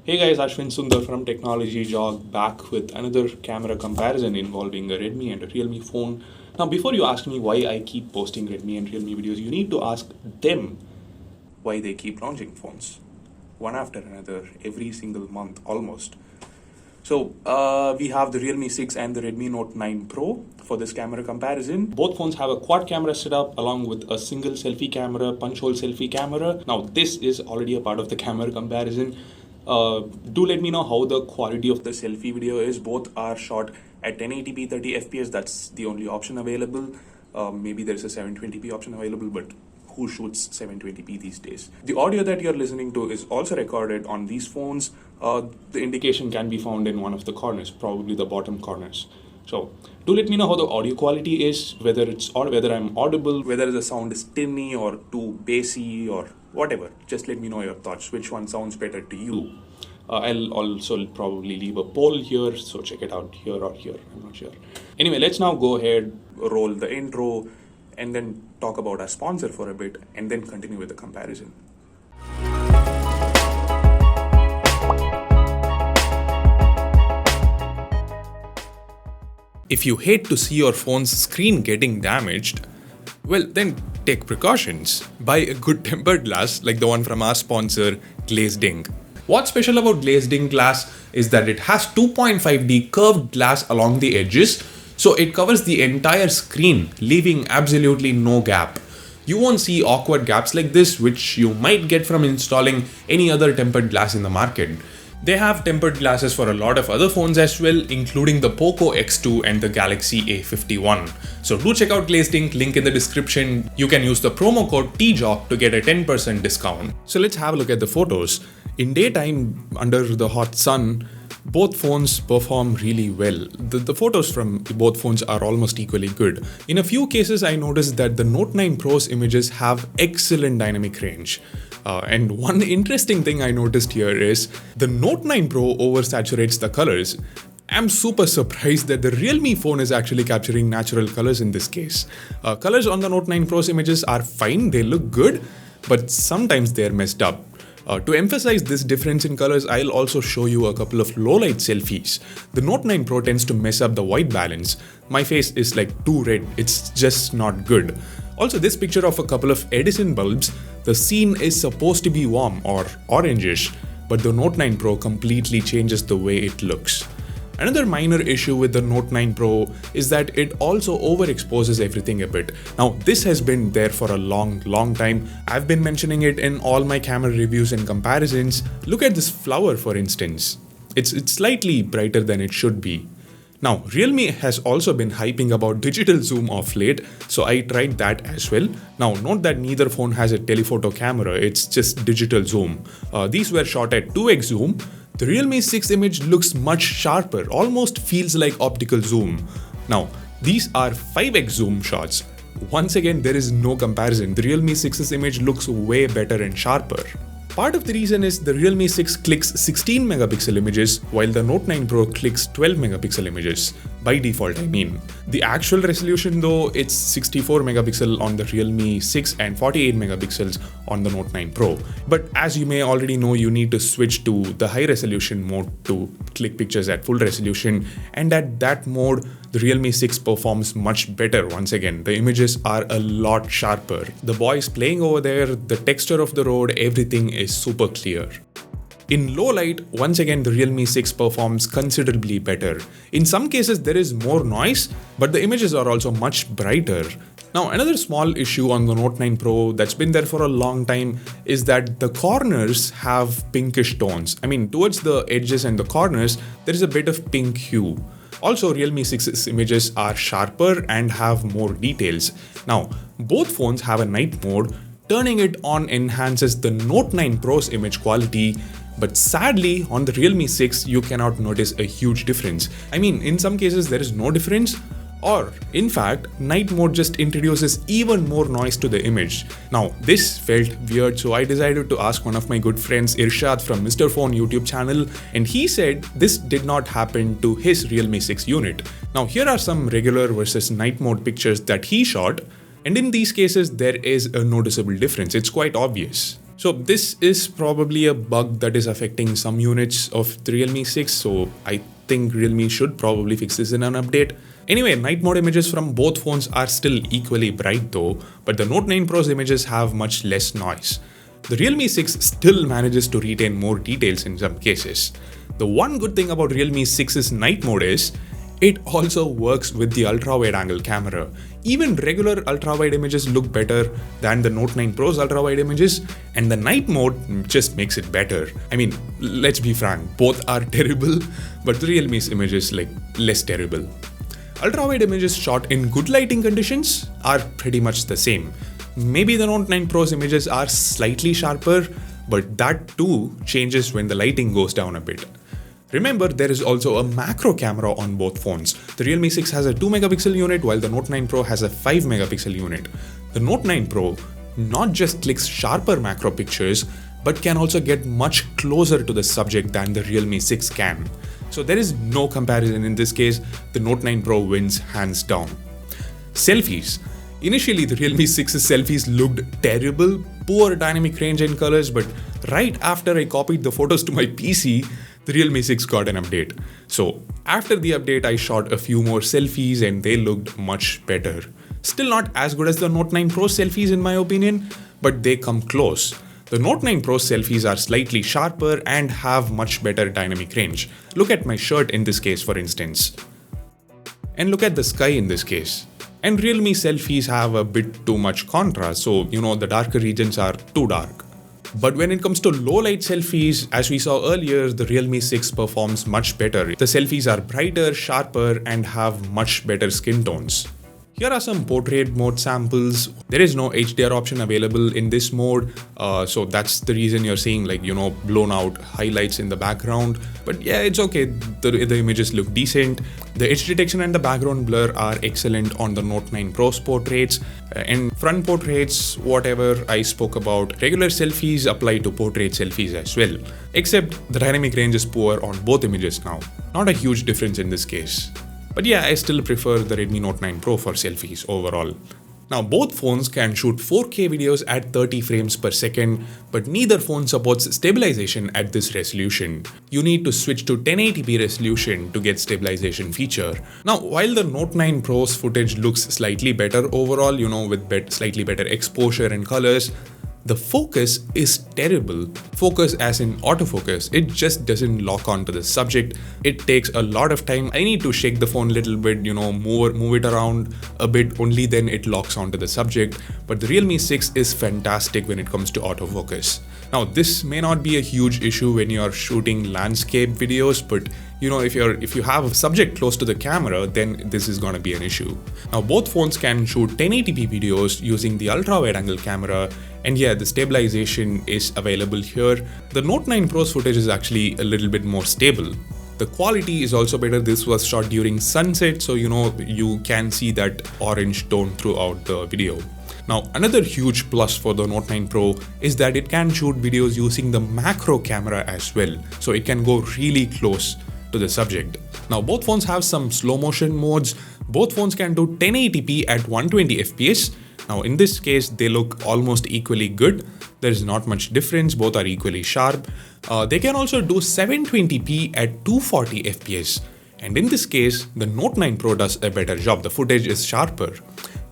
Hey guys, Ashwin Sundar from Technology Jog back with another camera comparison involving a Redmi and a Realme phone. Now, before you ask me why I keep posting Redmi and Realme videos, you need to ask them why they keep launching phones, one after another, every single month almost. So, we have the Realme 6 and the Redmi Note 9 Pro for this camera comparison. Both phones have a quad camera setup along with a single selfie camera, punch hole selfie camera. Now, this is already a part of the camera comparison. Do let me know how the quality of the selfie video is. Both are shot at 1080p 30 fps. That's the only option available. Maybe there's a 720p option available, but who shoots 720p these days? The audio that you're listening to is also recorded on these phones. The indication can be found in one of the corners, probably the bottom corners. So do let me know how the audio quality is, whether I'm audible, whether the sound is tinny or too bassy or whatever. Just let me know your thoughts, which one sounds better to you. I'll also probably leave a poll here, so check it out here or here, I'm not sure. Anyway, let's now go ahead, roll the intro, and then talk about our sponsor for a bit, and then continue with the comparison. If you hate to see your phone's screen getting damaged, well, then take precautions. Buy a good tempered glass like the one from our sponsor, Glazed Ink. What's special about Glazed Ink glass is that it has 2.5D curved glass along the edges, so it covers the entire screen, leaving absolutely no gap. You won't see awkward gaps like this, which you might get from installing any other tempered glass in the market. They have tempered glasses for a lot of other phones as well, including the Poco X2 and the Galaxy A51. So do check out Glazed Ink, link in the description. You can use the promo code TJOG to get a 10% discount. So let's have a look at the photos. In daytime, under the hot sun, both phones perform really well. The photos from both phones are almost equally good. In a few cases, I noticed that the Note 9 Pro's images have excellent dynamic range. And one interesting thing I noticed here is the Note 9 Pro oversaturates the colors. I'm super surprised that the Realme phone is actually capturing natural colors in this case. Colors on the Note 9 Pro's images are fine, they look good, but sometimes they're messed up. To emphasize this difference in colors, I'll also show you a couple of low-light selfies. The Note 9 Pro tends to mess up the white balance. My face is like too red, it's just not good. Also, this picture of a couple of Edison bulbs, the scene is supposed to be warm or orangish, but the Note 9 Pro completely changes the way it looks. Another minor issue with the Note 9 Pro is that it also overexposes everything a bit. Now, this has been there for a long time. I've been mentioning it in all my camera reviews and comparisons. Look at this flower, for instance. It's slightly brighter than it should be. Now, Realme has also been hyping about digital zoom of late, so I tried that as well. Now, note that neither phone has a telephoto camera, it's just digital zoom. These were shot at 2x zoom. The Realme 6 image looks much sharper, almost feels like optical zoom. Now, these are 5x zoom shots. Once again, there is no comparison. The Realme 6's image looks way better and sharper. Part of the reason is the Realme 6 clicks 16 megapixel images while the Note 9 Pro clicks 12 megapixel images. By default, I mean. The actual resolution though, it's 64 megapixel on the Realme 6 and 48 megapixels on the Note 9 Pro. But as you may already know, you need to switch to the high resolution mode to click pictures at full resolution, and at that mode, the Realme 6 performs much better once again. The images are a lot sharper. The boys playing over there, the texture of the road, everything is super clear. In low light, once again the Realme 6 performs considerably better. In some cases there is more noise, but the images are also much brighter. Now, another small issue on the Note 9 Pro that's been there for a long time is that the corners have pinkish tones. I mean, towards the edges and the corners, there is a bit of pink hue. Also, Realme 6's images are sharper and have more details. Now, both phones have a night mode. Turning it on enhances the Note 9 Pro's image quality, but sadly, on the Realme 6, you cannot notice a huge difference. I mean, in some cases there is no difference, or in fact, night mode just introduces even more noise to the image. Now, this felt weird, so I decided to ask one of my good friends, Irshad from Mr. Phone YouTube channel, and he said this did not happen to his Realme 6 unit. Now, here are some regular versus night mode pictures that he shot, and in these cases, there is a noticeable difference. It's quite obvious. So this is probably a bug that is affecting some units of the Realme 6, so I think Realme should probably fix this in an update. Anyway, night mode images from both phones are still equally bright though, but the Note 9 Pro's images have much less noise. The Realme 6 still manages to retain more details in some cases. The one good thing about Realme 6's night mode is it also works with the ultra-wide angle camera. Even regular ultra-wide images look better than the Note 9 Pro's ultra-wide images, and the night mode just makes it better. I mean, let's be frank, both are terrible, but the Realme's images less terrible. Ultra-wide images shot in good lighting conditions are pretty much the same. Maybe the Note 9 Pro's images are slightly sharper, but that too changes when the lighting goes down a bit. Remember, there is also a macro camera on both phones. The Realme 6 has a 2 megapixel unit while the Note 9 Pro has a 5 megapixel unit. The Note 9 Pro not just clicks sharper macro pictures, but can also get much closer to the subject than the Realme 6 can. So there is no comparison in this case, the Note 9 Pro wins hands down. Selfies. Initially, the Realme 6's selfies looked terrible, poor dynamic range and colors, but right after I copied the photos to my PC, the Realme 6 got an update. So after the update, I shot a few more selfies and they looked much better. Still not as good as the Note 9 Pro selfies in my opinion, but they come close. The Note 9 Pro selfies are slightly sharper and have much better dynamic range. Look at my shirt in this case, for instance. And look at the sky in this case. And Realme selfies have a bit too much contrast, so the darker regions are too dark. But when it comes to low light selfies, as we saw earlier, the Realme 6 performs much better. The selfies are brighter, sharper, and have much better skin tones. Here are some portrait mode samples. There is no HDR option available in this mode, so that's the reason you're seeing blown out highlights in the background. But yeah, it's okay, the images look decent. The edge detection and the background blur are excellent on the Note 9 Pro's portraits. And front portraits, whatever I spoke about, regular selfies apply to portrait selfies as well. Except the dynamic range is poor on both images now. Not a huge difference in this case. But yeah, I still prefer the Redmi Note 9 Pro for selfies overall. Now, both phones can shoot 4K videos at 30 frames per second, but neither phone supports stabilization at this resolution. You need to switch to 1080p resolution to get stabilization feature. Now, while the Note 9 Pro's footage looks slightly better overall, with slightly better exposure and colors, the focus is terrible. Focus as in autofocus. It just doesn't lock onto the subject. It takes a lot of time. I need to shake the phone a little bit, move it around a bit, only then it locks onto the subject. But the Realme 6 is fantastic when it comes to autofocus. Now, this may not be a huge issue when you're shooting landscape videos, but if you have a subject close to the camera, then this is gonna be an issue. Now, both phones can shoot 1080p videos using the ultra-wide angle camera, and yeah, the stabilization is available here. The Note 9 Pro's footage is actually a little bit more stable. The quality is also better. This was shot during sunset, so you can see that orange tone throughout the video. Now, another huge plus for the Note 9 Pro is that it can shoot videos using the macro camera as well, so it can go really close to the subject. Now, both phones have some slow motion modes. Both phones can do 1080p at 120 fps. Now, in this case, they look almost equally good. There is not much difference. Both are equally sharp. They can also do 720p at 240 fps. And in this case, the Note 9 Pro does a better job. The footage is sharper.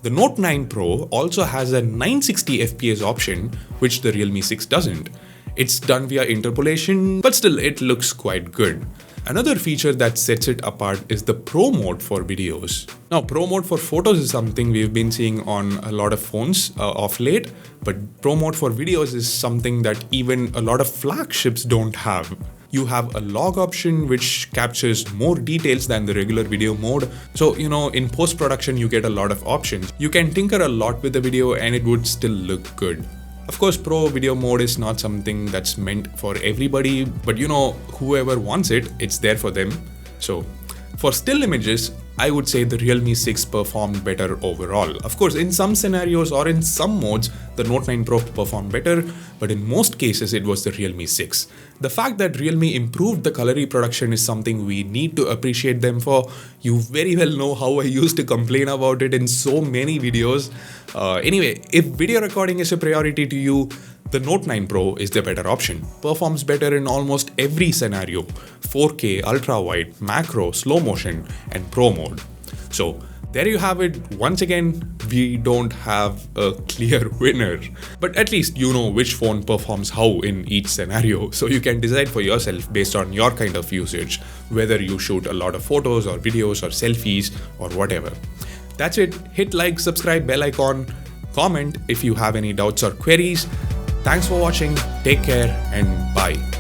The Note 9 Pro also has a 960 fps option, which the Realme 6 doesn't. It's done via interpolation, but still it looks quite good. Another feature that sets it apart is the Pro mode for videos. Now, Pro mode for photos is something we've been seeing on a lot of phones of late, but Pro mode for videos is something that even a lot of flagships don't have. You have a log option which captures more details than the regular video mode. So, in post-production, you get a lot of options. You can tinker a lot with the video and it would still look good. Of course, Pro video mode is not something that's meant for everybody, but whoever wants it, it's there for them. So, for still images, I would say the Realme 6 performed better overall. Of course, in some scenarios or in some modes, the Note 9 Pro performed better, but in most cases, it was the Realme 6. The fact that Realme improved the color reproduction is something we need to appreciate them for. You very well know how I used to complain about it in so many videos. Anyway, if video recording is a priority to you, The Note 9 Pro is the better option. Performs better in almost every scenario: 4K, ultrawide, macro, slow motion, and pro mode. So there you have it. Once again, we don't have a clear winner, but at least you know which phone performs how in each scenario, so you can decide for yourself based on your kind of usage, whether you shoot a lot of photos or videos or selfies or whatever. That's it. Hit like, subscribe, bell icon, comment if you have any doubts or queries. Thanks for watching, take care, and bye.